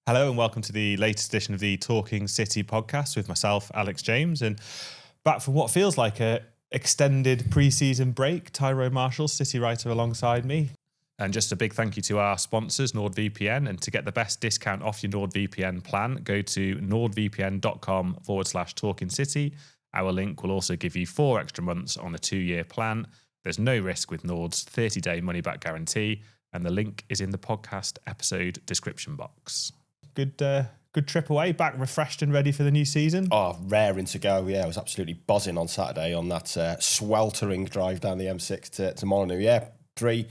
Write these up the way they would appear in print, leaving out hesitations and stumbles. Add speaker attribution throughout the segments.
Speaker 1: Hello and welcome to the latest edition of the Talking City podcast with myself, Alex James, and back from what feels like a extended pre-season break, Tyrone Marshall, City writer alongside me. And just a big thank you to our sponsors, NordVPN. And to get the best discount off your NordVPN plan, go to nordvpn.com/talkingcity. Our link will also give you 4 extra months on a 2-year plan. There's no risk with Nord's 30-day money-back guarantee. And the link is in the podcast episode description box. Good trip away, back refreshed and ready for the new season.
Speaker 2: Oh, raring to go. Yeah, I was absolutely buzzing on Saturday on that sweltering drive down the M6 to Molyneux. Yeah, three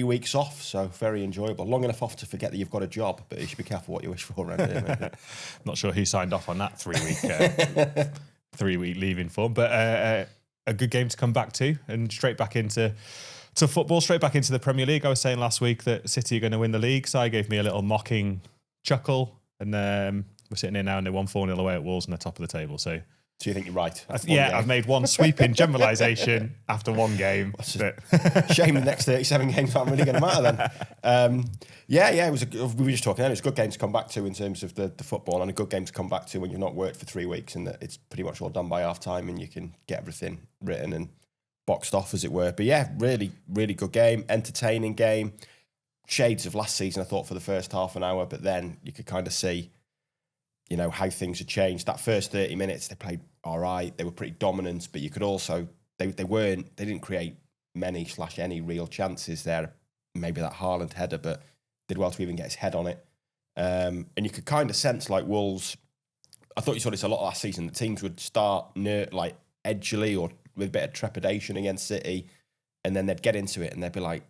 Speaker 2: weeks off, so very enjoyable. Long enough off to forget that you've got a job, but you should be careful what you wish for around here.
Speaker 1: Not sure who signed off on that 3-week leaving form, but a good game to come back to, and straight back into football, straight back into the Premier League. I was saying last week that City are going to win the league, so I gave me a little mocking chuckle, and we're sitting here now and they won 4-0 away at Wolves on the top of the table. So
Speaker 2: you think you're right?
Speaker 1: I've made one sweeping generalisation after one game.
Speaker 2: Shame the next 37 games aren't really going to matter then. It was. We were just talking. It was a good game to come back to in terms of the football, and a good game to come back to when you've not worked for 3 weeks and that it's pretty much all done by half time and you can get everything written and boxed off, as it were. But yeah, really, really good game, entertaining game. Shades of last season, I thought, for the first half an hour, but then you could kind of see, how things had changed. That first 30 minutes, they played all right. They were pretty dominant, but you could also, they didn't create any real chances there. Maybe that Haaland header, but did well to even get his head on it. And you could kind of sense, like, Wolves, I thought you saw this a lot last season, the teams would start edgily or with a bit of trepidation against City, and then they'd get into it and they'd be like,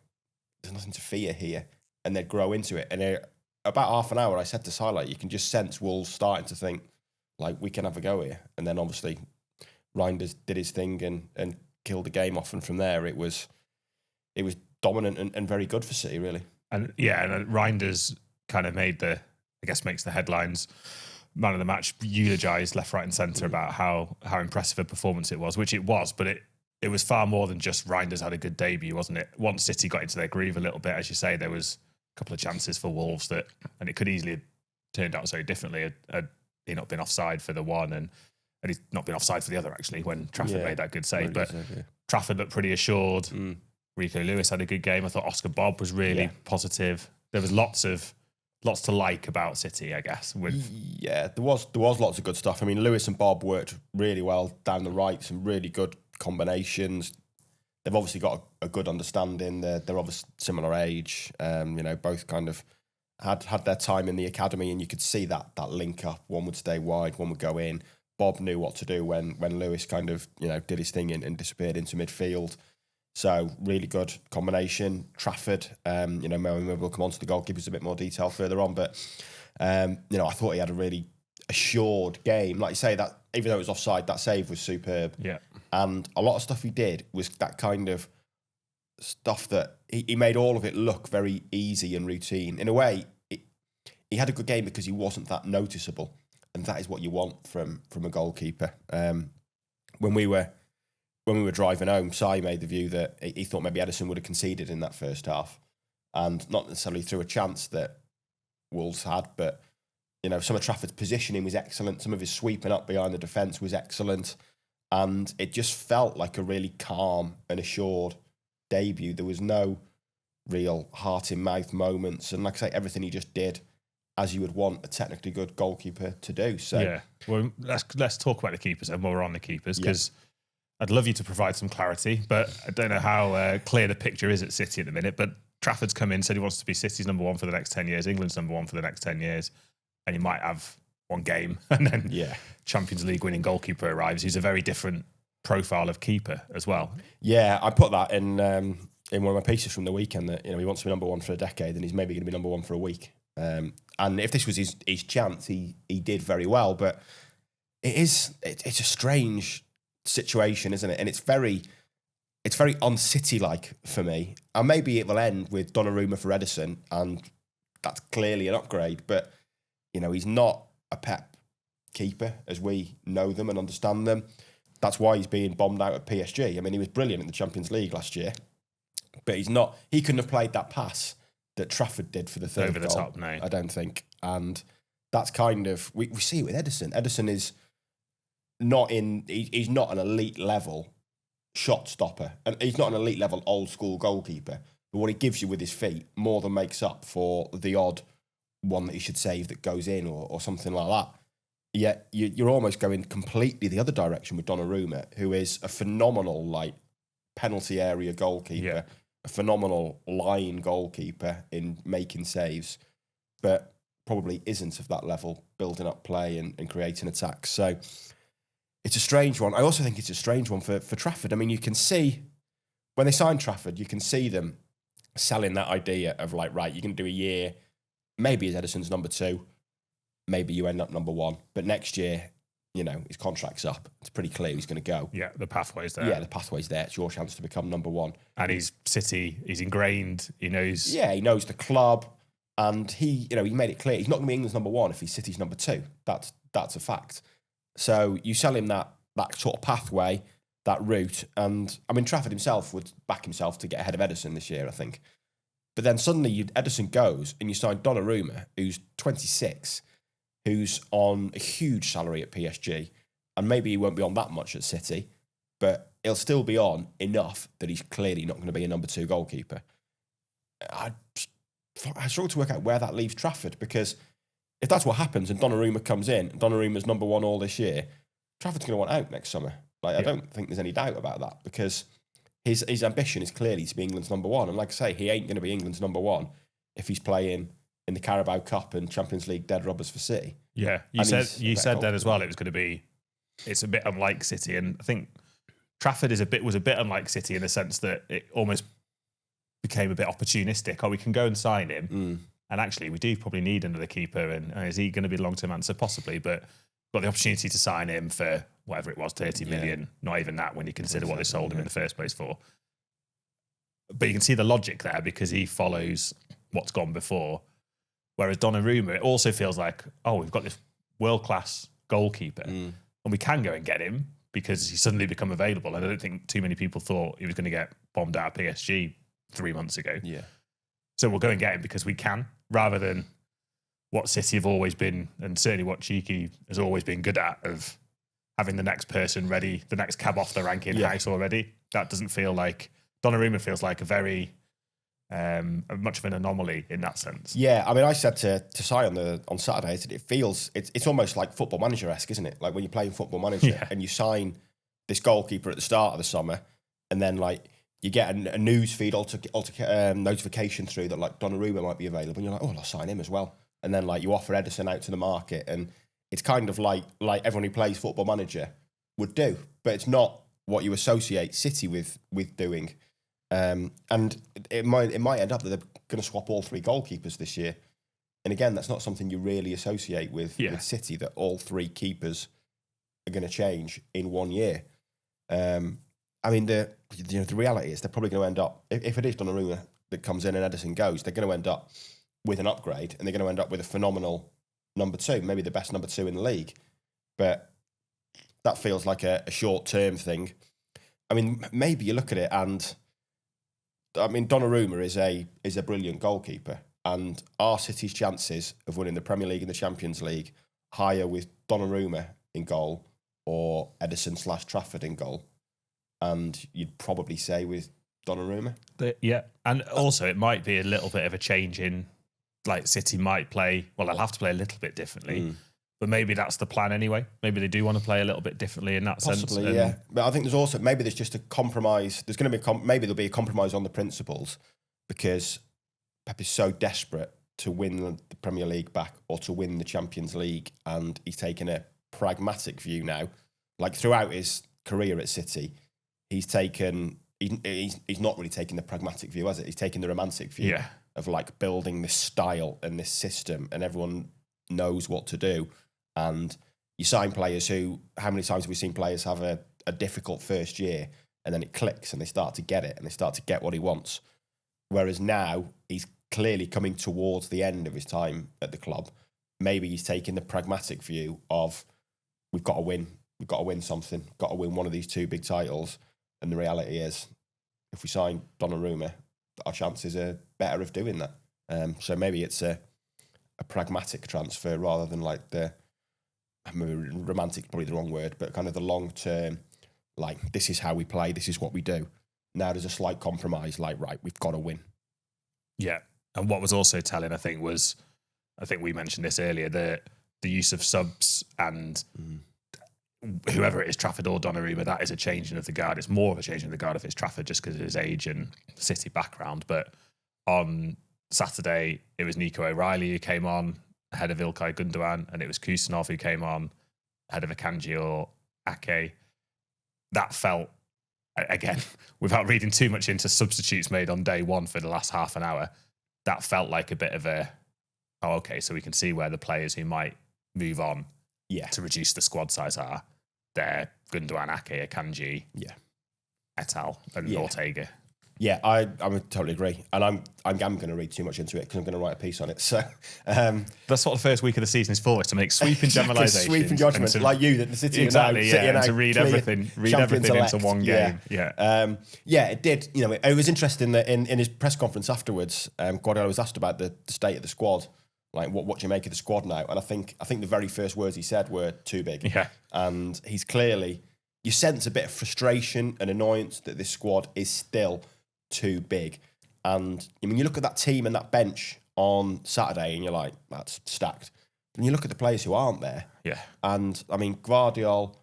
Speaker 2: there's nothing to fear here, and they'd grow into it. And about half an hour, I said to Salah, you can just sense Wolves starting to think, like, we can have a go here. And then obviously Rinders did his thing and killed the game off, and from there it was dominant and very good for City, really.
Speaker 1: And Rinders kind of makes the headlines. Man of the match eulogised left, right and centre about how impressive a performance it was, which it was, but it was far more than just Rinders had a good debut, wasn't it? Once City got into their groove a little bit, as you say, there was a couple of chances for Wolves and it could easily have turned out so differently had he not been offside for the one and he's not been offside for the other, actually, when Trafford made that good save. But Trafford looked pretty assured. Rico Lewis had a good game. I thought Oscar Bob was really positive. There was lots to like about City, I guess.
Speaker 2: There was lots of good stuff. I mean, Lewis and Bob worked really well down the right, some really good combinations. They've obviously got a good understanding. They're of a similar age. Both kind of had their time in the academy, and you could see that link up. One would stay wide, one would go in. Bob knew what to do when Lewis kind of did his thing and disappeared into midfield. So really good combination. Trafford, maybe we'll come on to the goalkeepers a bit more detail further on, but I thought he had a really assured game. Like you say, that even though it was offside, that save was superb.
Speaker 1: Yeah.
Speaker 2: And a lot of stuff he did was that kind of stuff that he made all of it look very easy and routine. In a way, he had a good game because he wasn't that noticeable, and that is what you want from a goalkeeper. When we were driving home, Si made the view that he thought maybe Edison would have conceded in that first half, and not necessarily through a chance that Wolves had, but some of Trafford's positioning was excellent. Some of his sweeping up behind the defence was excellent, and it just felt like a really calm and assured debut. There was no real heart in mouth moments, and like I say, everything he just did as you would want a technically good goalkeeper to do. So
Speaker 1: well, let's talk about the keepers and while we're on the keepers, because I'd love you to provide some clarity, but I don't know how clear the picture is at City at the minute. But Trafford's come in, said he wants to be City's number one for the next 10 years, England's number one for the next 10 years, and you might have one game and then Champions League winning goalkeeper arrives. He's a very different profile of keeper as well.
Speaker 2: Yeah, I put that in one of my pieces from the weekend that he wants to be number one for a decade and he's maybe going to be number one for a week. And if this was his chance, he did very well. But it's a strange situation, isn't it? And it's very un-City-like for me. And maybe it will end with Donnarumma for Edison, and that's clearly an upgrade. But he's not a Pep keeper as we know them and understand them. That's why he's being bombed out at PSG. I mean, he was brilliant in the Champions League last year, but he's not. He couldn't have played that pass that Trafford did for the third
Speaker 1: over the
Speaker 2: goal.
Speaker 1: top. No,
Speaker 2: I don't think. And that's kind of we see it with Ederson. Ederson is not in. He's not an elite level shot stopper, and he's not an elite level old school goalkeeper. But what he gives you with his feet more than makes up for the odd one that he should save that goes in or something like that. Yet you're almost going completely the other direction with Donnarumma, who is a phenomenal like penalty area goalkeeper, a phenomenal line goalkeeper in making saves, but probably isn't of that level, building up play and creating attacks. So it's a strange one. I also think it's a strange one for Trafford. I mean, you can see when they signed Trafford, you can see them selling that idea of like, right, you can do a year, maybe as Ederson's number 2, maybe you end up number 1, but next year, you know, his contract's up. It's pretty clear he's going to go.
Speaker 1: Yeah, the pathway's there.
Speaker 2: Yeah, the pathway's there. It's your chance to become number 1.
Speaker 1: And he's City. He's ingrained. He knows.
Speaker 2: Yeah, he knows the club, and he made it clear he's not going to be England's number 1 if he's City's number 2. That's a fact. So you sell him that sort of pathway, that route, and I mean Trafford himself would back himself to get ahead of Ederson this year, I think. But then suddenly Ederson goes and you sign Donnarumma, who's 26, who's on a huge salary at PSG, and maybe he won't be on that much at City, but he'll still be on enough that he's clearly not going to be a number 2 goalkeeper. I struggle to work out where that leaves Trafford, because if that's what happens and Donnarumma comes in, Donnarumma's number 1 all this year, Trafford's going to want out next summer. Like, I don't think there's any doubt about that, because his ambition is clearly to be England's number 1. And like I say, he ain't going to be England's number 1 if he's playing in the Carabao Cup and Champions League dead rubbers for City.
Speaker 1: Yeah, you said that as well. It was going to be, it's a bit unlike City, and I think Trafford was a bit unlike City in the sense that it almost became a bit opportunistic. Oh, we can go and sign him, and actually we do probably need another keeper. And is he going to be the long-term answer? Possibly, but got the opportunity to sign him for whatever it was, 30 million. Not even that when you consider what they sold him in the first place for. But you can see the logic there because he follows what's gone before. Whereas Donnarumma, it also feels like, oh, we've got this world-class goalkeeper and we can go and get him because he's suddenly become available. And I don't think too many people thought he was going to get bombed out of PSG 3 months ago.
Speaker 2: Yeah.
Speaker 1: So we'll go and get him because we can, rather than what City have always been, and certainly what Cheeky has always been good at, of having the next person ready, the next cab off the ranking house already. That doesn't feel like, Donnarumma feels like a very, much of an anomaly in that sense.
Speaker 2: Yeah, I mean, I said to Si on Saturday, it's almost like Football Manager-esque, isn't it? Like when you're playing Football Manager and you sign this goalkeeper at the start of the summer, and then like you get a news feed notification through that like Donnarumma might be available, and you're like, oh, I'll sign him as well. And then like you offer Ederson out to the market, and it's kind of like everyone who plays Football Manager would do, but it's not what you associate City with doing. And it might end up that they're going to swap all 3 goalkeepers this year. And again, that's not something you really associate with City, that all 3 keepers are going to change in 1 year. I mean, the reality is they're probably going to end up, if it is Donnarumma that comes in and Ederson goes, they're going to end up with an upgrade, and they're going to end up with a phenomenal number 2, maybe the best number 2 in the league. But that feels like a short-term thing. I mean, maybe you look at it and, I mean, Donnarumma is a brilliant goalkeeper, and are City's chances of winning the Premier League and the Champions League higher with Donnarumma in goal or Ederson/Trafford in goal? And you'd probably say with Donnarumma.
Speaker 1: Yeah, and also it might be a little bit of a change in, like City might play, well, they'll have to play a little bit differently, but maybe that's the plan anyway. Maybe they do want to play a little bit differently in that sense.
Speaker 2: Possibly, yeah. But I think there's just a compromise. There's going to be maybe there'll be a compromise on the principles, because Pep is so desperate to win the Premier League back or to win the Champions League, and he's taken a pragmatic view now. Like throughout his career at City, he's not really taken the pragmatic view, has it? He's taken the romantic view of like building this style and this system, and everyone knows what to do. And you sign players who, how many times have we seen players have a difficult first year and then it clicks and they start to get it and they start to get what he wants. Whereas now he's clearly coming towards the end of his time at the club. Maybe he's taking the pragmatic view of, we've got to win something, got to win one of these 2 big titles. And the reality is, if we sign Donnarumma, our chances are better of doing that. So maybe it's a pragmatic transfer rather than like romantic, probably the wrong word, but kind of the long term, like this is how we play, this is what we do. Now there's a slight compromise, like, right, we've got to win.
Speaker 1: Yeah. And what was also telling, I think we mentioned this earlier, the use of subs and whoever it is, Trafford or Donnarumma, that is a changing of the guard. It's more of a changing of the guard if it's Trafford just because of his age and City background. But on Saturday, it was Nico O'Reilly who came on ahead of Ilkay Gundogan, and it was Kusanov who came on ahead of Akanji or Ake. That felt, again, without reading too much into substitutes made on day one for the last half an hour, that felt like a bit of a, oh, okay, so we can see where the players who might move on to reduce the squad size are. They're Gundogan, Ake, Akanji, Etal, and Ortega.
Speaker 2: Yeah, I totally agree, and I'm going to read too much into it because I'm going to write a piece on it. So
Speaker 1: that's what the first week of the season is for: is to make sweeping generalisations,
Speaker 2: sweeping judgments, like you, that the City
Speaker 1: and to read everything into one game.
Speaker 2: Yeah, it did. You know, it was interesting that in his press conference afterwards, Guardiola was asked about the state of the squad. Like, what do you make of the squad now? And I think the very first words he said were too big.
Speaker 1: Yeah.
Speaker 2: And he's clearly, you sense a bit of frustration and annoyance that this squad is still too big. And I mean, you look at that team and that bench on Saturday and you're like, that's stacked. And you look at the players who aren't there.
Speaker 1: Yeah.
Speaker 2: And I mean, Gvardiol,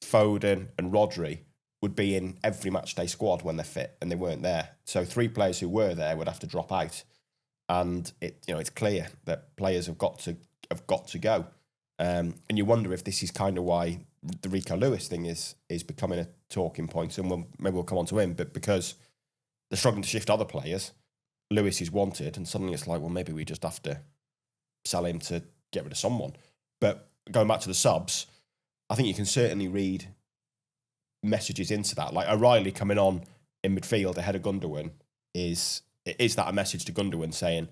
Speaker 2: Foden and Rodri would be in every matchday squad when they're fit, and they weren't there. So 3 players who were there would have to drop out. And it's clear that players have got to go, and you wonder if this is kind of why the Rico Lewis thing is becoming a talking point. And maybe we'll come on to him, but because they're struggling to shift other players, Lewis is wanted, and suddenly it's like, well, maybe we just have to sell him to get rid of someone. But going back to the subs, I think you can certainly read messages into that. Like O'Reilly coming on in midfield ahead of Gundogan is that a message to Gundogan saying,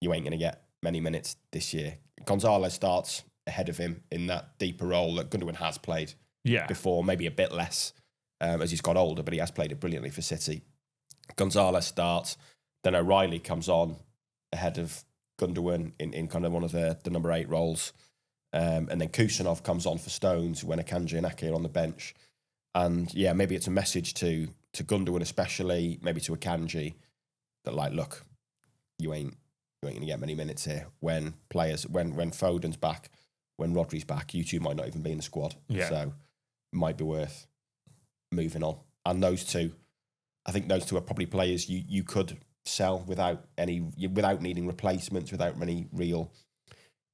Speaker 2: you ain't going to get many minutes this year? Gonzalez starts ahead of him in that deeper role that Gundogan has played before, maybe a bit less as he's got older, but he has played it brilliantly for City. Gonzalez starts, then O'Reilly comes on ahead of Gundogan in kind of one of the number 8 roles. And then Kusanov comes on for Stones when Akanji and Ake are on the bench. And yeah, maybe it's a message to Gundogan especially, maybe to Akanji, that like, look, you ain't going to get many minutes here. When Foden's back, when Rodri's back, you two might not even be in the squad.
Speaker 1: Yeah.
Speaker 2: So it might be worth moving on. And those two, I think those two are probably players you could sell without needing replacements, without many real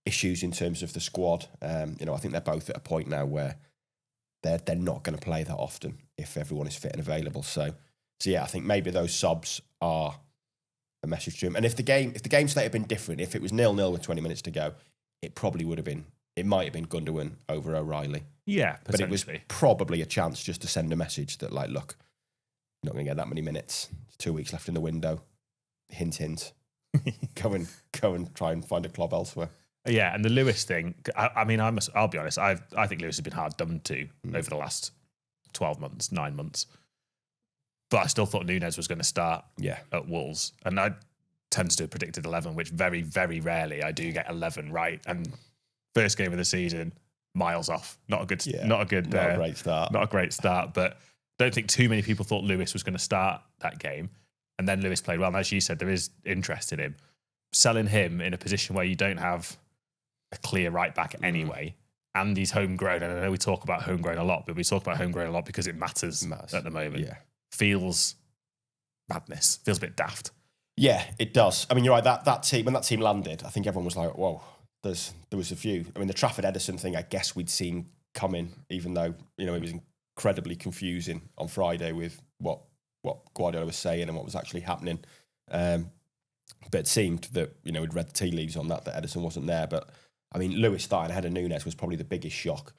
Speaker 2: issues in terms of the squad. I think they're both at a point now where they're not going to play that often if everyone is fit and available. So yeah, I think maybe those subs are a message to him. And if the game state had been different, if it was 0-0 with 20 minutes to go, it probably would have been. It might have been Gundogan over O'Reilly.
Speaker 1: Yeah,
Speaker 2: but it was probably a chance just to send a message that, like, look, you're not going to get that many minutes. There's 2 weeks left in the window. Hint, hint. Go and try and find a club elsewhere.
Speaker 1: Yeah, and the Lewis thing. I'll be honest. I think Lewis has been hard done to over the last 12 months, 9 months. But I still thought Núñez was going to start at Wolves. And I tend to do a predicted 11, which very, very rarely I do get 11 right. And first game of the season, miles off. Not a great start. Not a great start. But I don't think too many people thought Lewis was going to start that game. And then Lewis played well. And as you said, there is interest in him. Selling him in a position where you don't have a clear right back anyway, and he's homegrown. And I know we talk about homegrown a lot, but we talk about homegrown a lot because it matters at the moment.
Speaker 2: Yeah.
Speaker 1: Feels madness. Feels a bit daft.
Speaker 2: Yeah, it does. I mean, you're right. That team, when that team landed, I think everyone was like, "Whoa!" There was a few. I mean, the Trafford Edison thing, I guess we'd seen coming, even though it was incredibly confusing on Friday with what Guardiola was saying and what was actually happening. But it seemed that we'd read the tea leaves on that Edison wasn't there. But I mean, Lewis starting ahead of Núñez was probably the biggest shock.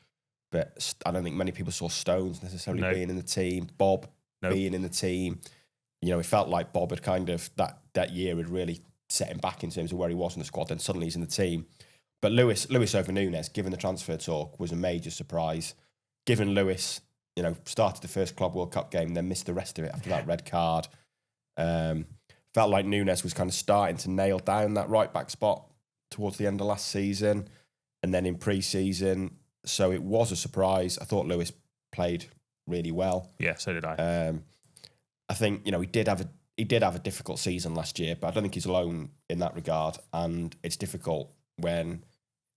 Speaker 2: But I don't think many people saw Stones necessarily being in the team. Bob being in the team. It felt like Bob had kind of that year had really set him back in terms of where he was in the squad. Then suddenly he's in the team. But Lewis over Núñez, given the transfer talk, was a major surprise. Given Lewis, started the first Club World Cup game, then missed the rest of it after that red card. Felt like Núñez was kind of starting to nail down that right back spot towards the end of last season and then in pre-season. So it was a surprise. I thought Lewis played really well.
Speaker 1: Yeah, so did I.
Speaker 2: I think, he did have a difficult season last year, but I don't think he's alone in that regard. And it's difficult when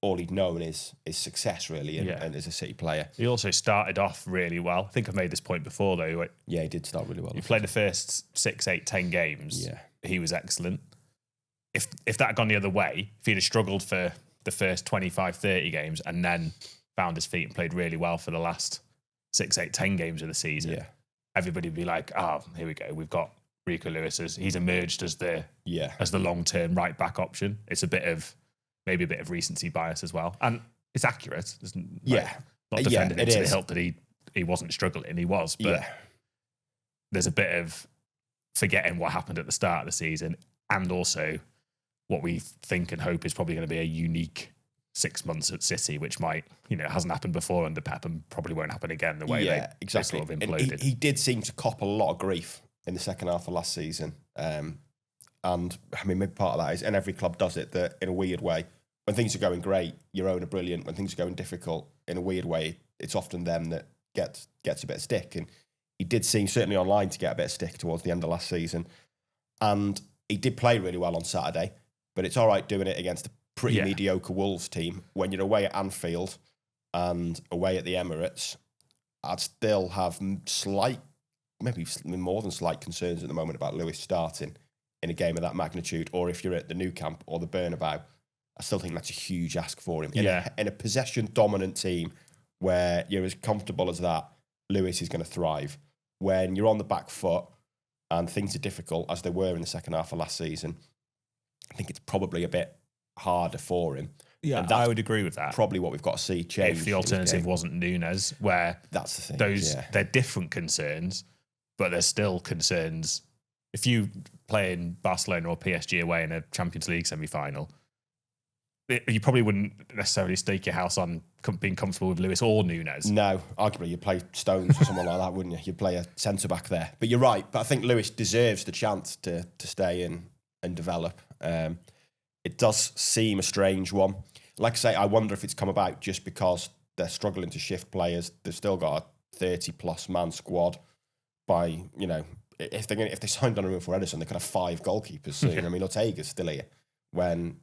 Speaker 2: all he'd known is success, really, and as a City player.
Speaker 1: He also started off really well. I think I've made this point before, though.
Speaker 2: Yeah, he did start really well.
Speaker 1: He played the first 6, 8, 10 games.
Speaker 2: Yeah.
Speaker 1: He was excellent. If that had gone the other way, if he'd have struggled for the first 25, 30 games and then found his feet and played really well for the last 6, 8, 10 games of the season, everybody would be like, here we go. We've got Rico Lewis. He's emerged as the long-term right-back option. It's maybe a bit of recency bias as well. And it's accurate. Not defending him to the hilt that he wasn't struggling. He was. But there's a bit of forgetting what happened at the start of the season and also what we think and hope is probably going to be a unique 6 months at City, which might, hasn't happened before under Pep and probably won't happen again the way they sort of imploded.
Speaker 2: And he did seem to cop a lot of grief in the second half of last season. And I mean, maybe part of that is, and every club does it, that in a weird way, when things are going great, your own are brilliant. When things are going difficult, in a weird way, it's often them that gets a bit of stick. And he did seem, certainly online, to get a bit of stick towards the end of last season. And he did play really well on Saturday, but it's all right doing it against a pretty mediocre Wolves team. When you're away at Anfield and away at the Emirates, I'd still have maybe more than slight concerns at the moment about Lewis starting in a game of that magnitude, or if you're at the Nou Camp or the Bernabeu. I still think that's a huge ask for him. In a possession-dominant team where you're as comfortable as that, Lewis is going to thrive. When you're on the back foot and things are difficult, as they were in the second half of last season, I think it's probably a bit harder for him.
Speaker 1: Yeah, I would agree with that.
Speaker 2: Probably what we've got to see change.
Speaker 1: If the alternative wasn't Núñez, where
Speaker 2: that's the thing.
Speaker 1: They're different concerns, but they're still concerns. If you play in Barcelona or PSG away in a Champions League semi-final, you probably wouldn't necessarily stake your house on being comfortable with Lewis or Núñez.
Speaker 2: No, arguably you'd play Stones or someone like that, wouldn't you? You'd play a centre-back there. But you're right. But I think Lewis deserves the chance to stay in and develop. It does seem a strange one. Like I say, I wonder if it's come about just because they're struggling to shift players. They've still got a 30-plus man squad. If they signed Donovan for Edison, they could have 5 goalkeepers soon. I mean, Ortega's still here. When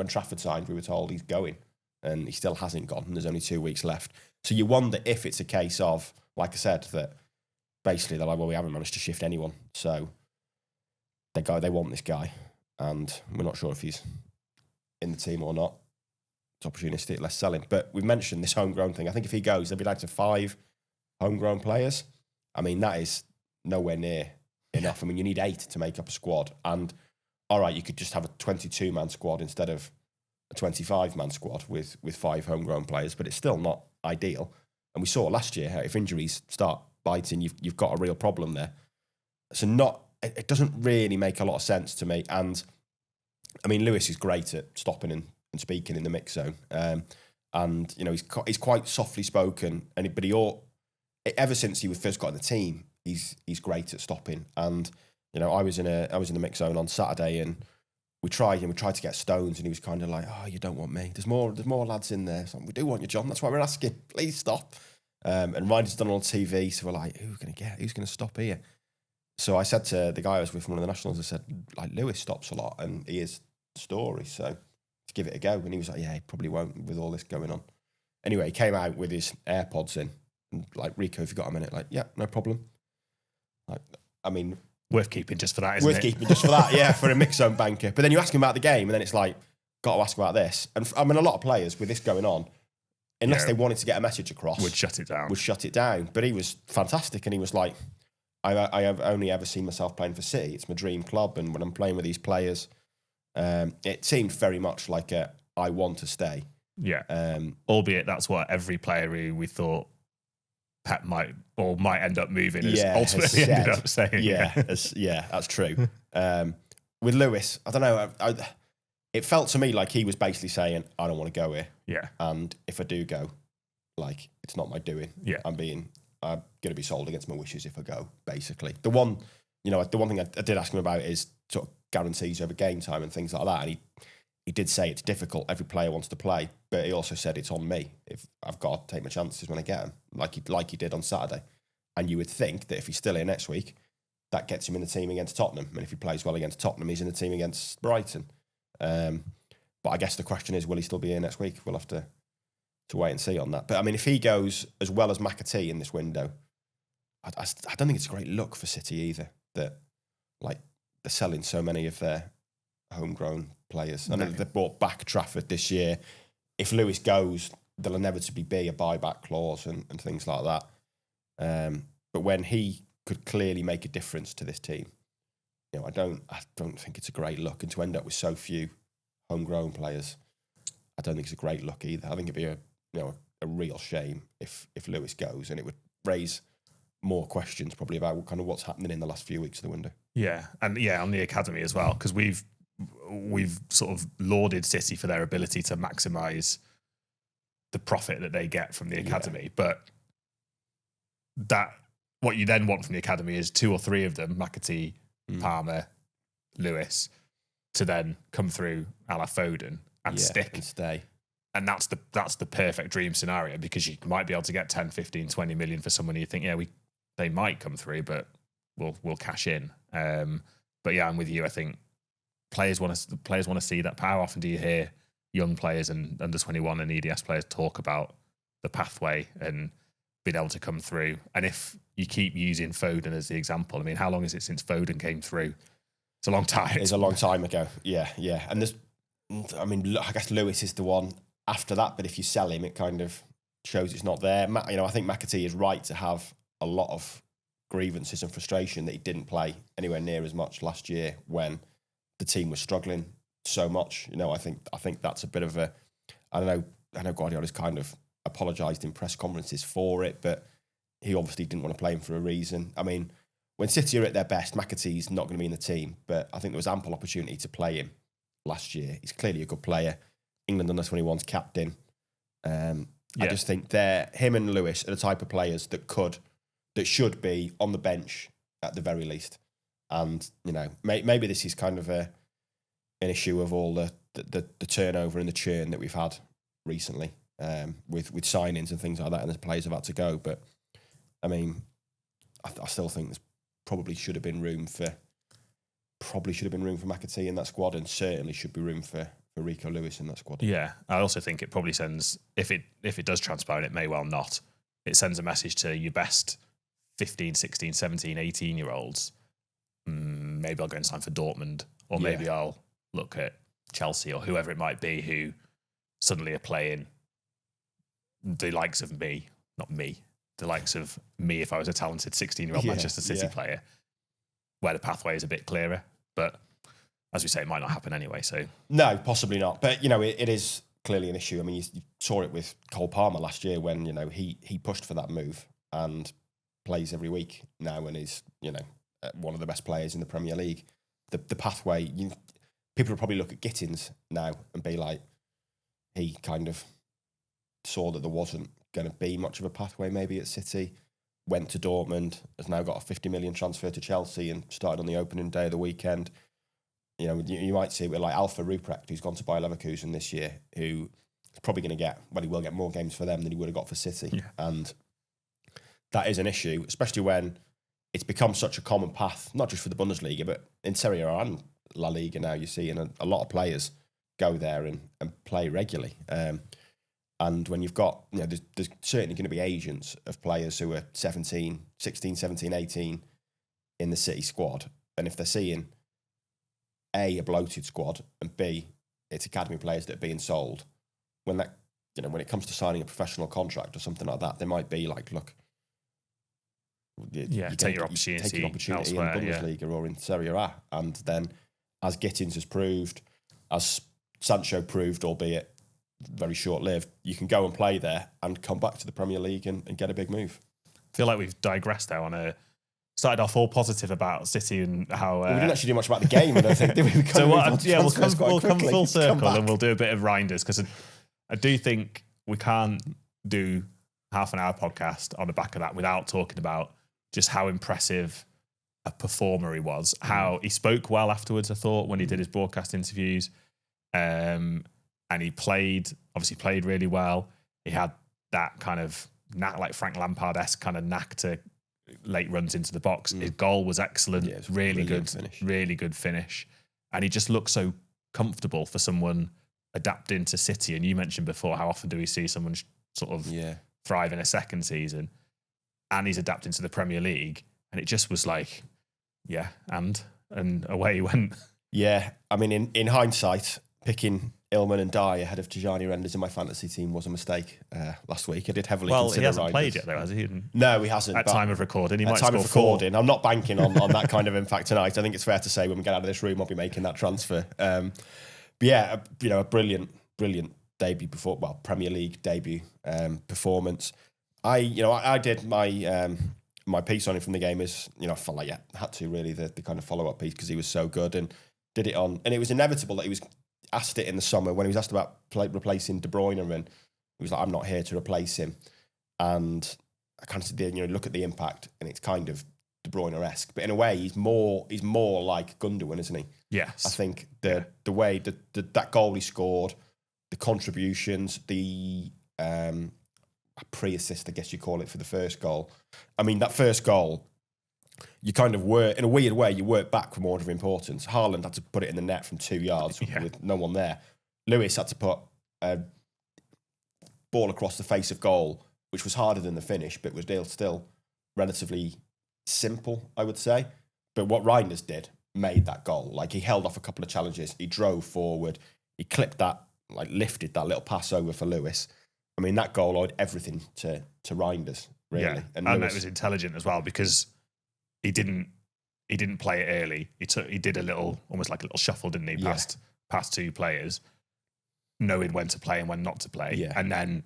Speaker 2: Trafford signed, we were told he's going, and he still hasn't gone. And there's only 2 weeks left. So you wonder if it's a case of, like I said, that basically they're like, well, we haven't managed to shift anyone, so they want this guy, and we're not sure if he's in the team or not. It's opportunistic, let's sell him. But we've mentioned this homegrown thing. I think if he goes, there'll be like to 5 homegrown players. I mean, that is nowhere near enough. I mean, you need 8 to make up a squad, and all right, you could just have a 22-man squad instead of a 25-man squad with 5 homegrown players, but it's still not ideal. And we saw last year how if injuries start biting, you've got a real problem there. So it doesn't really make a lot of sense to me. And I mean, Lewis is great at stopping and speaking in the mix zone, and he's quite softly spoken. But ever since he first got in the team, he's great at stopping. And I was in the mix zone on Saturday, and we tried to get Stones, and he was kind of like, "Oh, you don't want me. There's more lads in there. So we do want you, John. That's why we're asking. Please stop." And Rinders done it on TV, so we're like, "Who's going to stop here?" So I said to the guy I was with from one of the Nationals, I said, like, Lewis stops a lot, and he is the story. So let's give it a go. And he was like, "Yeah, he probably won't with all this going on." Anyway, he came out with his AirPods in, and like, "Rico, if you got a minute?" Like, "Yeah, no problem." Like, I mean,
Speaker 1: worth keeping just for that, isn't it?
Speaker 2: Worth keeping just for that, yeah, for a mix zone banker. But then you ask him about the game, and then it's like, got to ask about this. And I mean, a lot of players with this going on, unless they wanted to get a message across,
Speaker 1: would shut it down.
Speaker 2: But he was fantastic, and he was like, I have only ever seen myself playing for City. It's my dream club, and when I'm playing with these players, it seemed very much like I want to stay.
Speaker 1: Yeah. Albeit that's what every player who we thought Pep might end up moving has ultimately ended up saying.
Speaker 2: Yeah, that's true. With Lewis, I don't know. It felt to me like he was basically saying, "I don't want to go here."
Speaker 1: Yeah.
Speaker 2: And if I do go, like, it's not my doing.
Speaker 1: Yeah.
Speaker 2: I'm going to be sold against my wishes if I go, basically. The one thing I did ask him about is sort of guarantees over game time and things like that. And he did say it's difficult. Every player wants to play, but he also said it's on me. If I've got to take my chances when I get them, like he did on Saturday. And you would think that if he's still here next week, that gets him in the team against Tottenham. And if he plays well against Tottenham, he's in the team against Brighton. But I guess the question is, will he still be here next week? We'll have to wait and see on that. But I mean, if he goes as well as McAtee in this window, I don't think it's a great look for City either. That like they're selling so many of their homegrown players. I know they bought back Trafford this year. If Lewis goes, there'll inevitably be a buyback clause and things like that. But when he could clearly make a difference to this team, you know, I don't think it's a great look. And to end up with so few homegrown players, I don't think it's a great look either. I think it'd be a real shame if Lewis goes, and it would raise more questions probably about kind of what's happening in the last few weeks of the window.
Speaker 1: Yeah, and on the academy as well, because we've sort of lauded City for their ability to maximise the profit that they get from the academy, but that what you then want from the academy is 2 or 3 of them, McAtee, Palmer, Lewis, to then come through a la Foden and stick
Speaker 2: and stay.
Speaker 1: And that's the perfect dream scenario, because you might be able to get 10, 15, 20 million for someone you think, they might come through, but we'll cash in. But yeah, I'm with you. I think players want to see that. How often do you hear young players and under 21 and EDS players talk about the pathway and being able to come through? And if you keep using Foden as the example, I mean, how long is it since Foden came through? It's a long time.
Speaker 2: It's a long time ago. Yeah. And I guess Lewis is the one after that, but if you sell him, it kind of shows it's not there. I think McAtee is right to have a lot of grievances and frustration that he didn't play anywhere near as much last year when the team was struggling so much. I think that's a bit of a, I know Guardiola's kind of apologised in press conferences for it, but he obviously didn't want to play him for a reason. I mean, when City are at their best, McAtee's not going to be in the team, but I think there was ample opportunity to play him last year. He's clearly a good player. England under 21's captain. I just think him and Lewis are the type of players that should be on the bench at the very least. And maybe this is kind of an issue of all the turnover and the churn that we've had recently with signings and things like that, and the players have had to go. But I mean, I still think there's probably should have been room for McAtee in that squad, and certainly should be room for Rico Lewis in that squad. Yeah,
Speaker 1: I also think it probably sends, if it does transpire, and it may well not, it sends a message to your best 15, 16, 17, 18-year-olds. Maybe I'll go and sign for Dortmund, or maybe I'll look at Chelsea or whoever it might be who suddenly are playing the likes of me, not me, the likes of me if I was a talented 16-year-old Manchester City player, where the pathway is a bit clearer. But as we say, it might not happen anyway. So
Speaker 2: no, possibly not. But it is clearly an issue. I mean, you saw it with Cole Palmer last year when he pushed for that move and plays every week now, and is one of the best players in the Premier League. The pathway, people will probably look at Gittins now and be like, he kind of saw that there wasn't going to be much of a pathway maybe at City, went to Dortmund, has now got a 50 million transfer to Chelsea and started on the opening day of the weekend. You might see it with like Alpha Ruprecht, who's gone to Bayer Leverkusen this year, who is probably going to he will get more games for them than he would have got for City. Yeah. And that is an issue, especially when it's become such a common path, not just for the Bundesliga, but in Serie A and La Liga now, you see, and a lot of players go there and play regularly. And when you've got, there's certainly going to be agents of players who are 16, 17, 18 in the City squad. And if they're seeing A, a bloated squad, and B, it's academy players that are being sold, when it comes to signing a professional contract or something like that, they might be like, look,
Speaker 1: take your opportunity elsewhere,
Speaker 2: in the Bundesliga or in Serie A. And then, as Gittins has proved, as Sancho proved, albeit very short-lived, you can go and play there and come back to the Premier League and get a big move.
Speaker 1: I feel like we've digressed now started off all positive about City and how...
Speaker 2: we didn't actually do much about the game, I don't think, did we?
Speaker 1: We'll come full circle and we'll do a bit of Rinders, because I do think we can't do half an hour podcast on the back of that without talking about just how impressive a performer he was. How he spoke well afterwards, I thought, when he did his broadcast interviews. And he obviously played really well. He had that kind of knack, like Frank Lampard-esque kind of knack to late runs into the box. His goal was excellent, really good finish. Really good finish. And he just looked so comfortable for someone adapting to City. And you mentioned before, how often do we see someone sort of thrive in a second season? And he's adapting to the Premier League. And it just was like, and away he went.
Speaker 2: Yeah, I mean, in hindsight, picking Ilman and Dye ahead of Tijani Rinders in my fantasy team was a mistake last week. I did heavily consider
Speaker 1: he hasn't
Speaker 2: Rinders.
Speaker 1: played yet, though, has he?
Speaker 2: No, he hasn't.
Speaker 1: At time of recording, he might
Speaker 2: score
Speaker 1: four.
Speaker 2: I'm not banking on that kind of impact tonight. I think it's fair to say when we get out of this room, I'll be making that transfer. But yeah, a brilliant debut Premier League debut performance. I did my piece on him from the game is, I felt like, had to really, the kind of follow-up piece because he was so good and did it on. And it was inevitable that he was asked it in the summer when he was asked about replacing De Bruyne, and he was like, I'm not here to replace him. And I kind of said, look at the impact, and it's kind of De Bruyne-esque. But in a way, he's more like Gundogan, isn't he?
Speaker 1: Yes.
Speaker 2: I think the way that goal he scored, the contributions, the pre-assist, I guess you call it, for the first goal. I mean, that first goal, you kind of in a weird way, you work back from order of importance. Haaland had to put it in the net from 2 yards with no one there. Lewis had to put a ball across the face of goal, which was harder than the finish, but was still relatively simple, I would say. But what Rejnders did made that goal. Like, he held off a couple of challenges. He drove forward. He clipped that, lifted that little pass over for Lewis. I mean, that goal owed everything to Rinders, really.
Speaker 1: Yeah, and it was intelligent as well because he didn't play it early. He did almost like a little shuffle, didn't he? Past two players, knowing when to play and when not to play, and then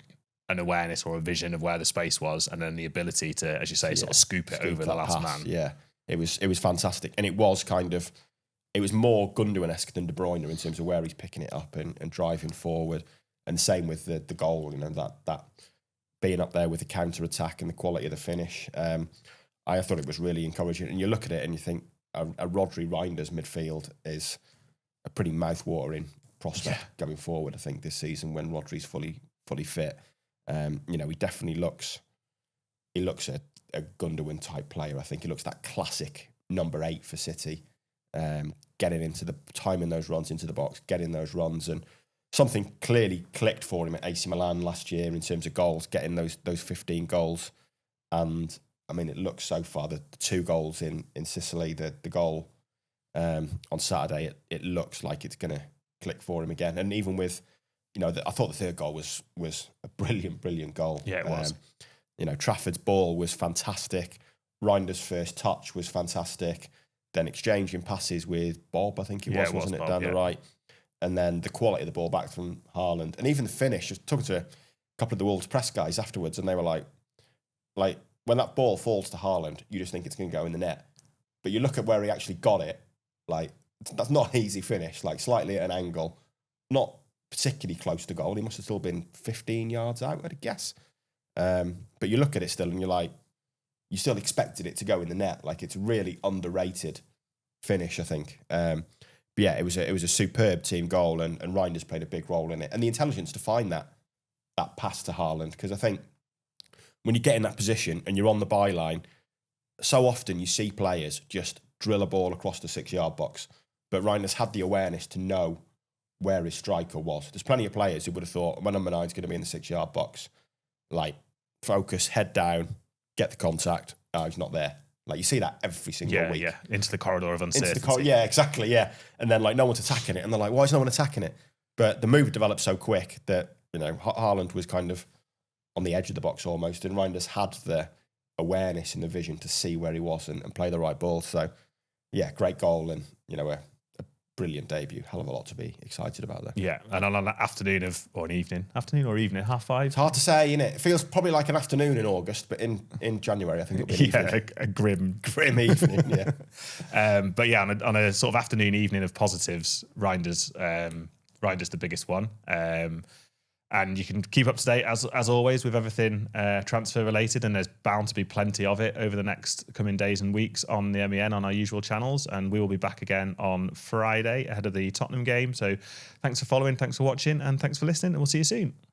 Speaker 1: an awareness or a vision of where the space was, and then the ability to, as you say, sort of scoop it over the last man.
Speaker 2: Yeah, it was fantastic, and it was more Gundogan-esque than De Bruyne in terms of where he's picking it up and driving forward. And same with the goal, that being up there with the counter attack and the quality of the finish. I thought it was really encouraging. And you look at it and you think a Rodri Rinders midfield is a pretty mouth-watering prospect going forward. I think this season when Rodri's fully fit, he definitely looks a Gundogan type player. I think he looks that classic number 8 for City, getting into timing those runs into the box, getting those runs, and something clearly clicked for him at AC Milan last year in terms of goals, getting those 15 goals. And I mean, it looks so far, the 2 goals in Sicily, the goal on Saturday, it looks like it's going to click for him again. And even with, I thought the third goal was a brilliant goal.
Speaker 1: Yeah, it was.
Speaker 2: Trafford's ball was fantastic. Rinders' first touch was fantastic. Then exchanging passes with Bob, I think it was, wasn't it, Bob, down the right. And then the quality of the ball back from Haaland. And even the finish, I was talking to a couple of the Wolves press guys afterwards, and they were like when that ball falls to Haaland, you just think it's going to go in the net. But you look at where he actually got it, that's not an easy finish, slightly at an angle, not particularly close to goal. He must have still been 15 yards out, I'd guess. But you look at it still and you're like, you still expected it to go in the net. It's a really underrated finish, I think. But yeah, it was a superb team goal, and Rinders played a big role in it. And the intelligence to find that pass to Haaland, because I think when you get in that position and you're on the byline, so often you see players just drill a ball across the 6-yard box. But Rinders had the awareness to know where his striker was. There's plenty of players who would have thought, my number 9's going to be in the 6-yard box. Focus, head down, get the contact. Oh, he's not there. You see that every single week. Yeah,
Speaker 1: into the corridor of uncertainty.
Speaker 2: Yeah, exactly, yeah. And then, no one's attacking it. And they're like, why is no one attacking it? But the move developed so quick that, Haaland was kind of on the edge of the box almost, and Rinders had the awareness and the vision to see where he was and play the right ball. So, yeah, great goal and, a brilliant debut. Hell of a lot to be excited about there.
Speaker 1: Yeah, and on an afternoon or evening, 5:30.
Speaker 2: It's hard to say, innit? It feels probably like an afternoon in August, but in January, I think it'll be an evening.
Speaker 1: A grim evening, yeah. But yeah, on a sort of afternoon evening of positives, Rinders the biggest one. And you can keep up to date, as always, with everything transfer related. And there's bound to be plenty of it over the next coming days and weeks on the MEN on our usual channels. And we will be back again on Friday ahead of the Tottenham game. So thanks for following, thanks for watching, and thanks for listening. And we'll see you soon.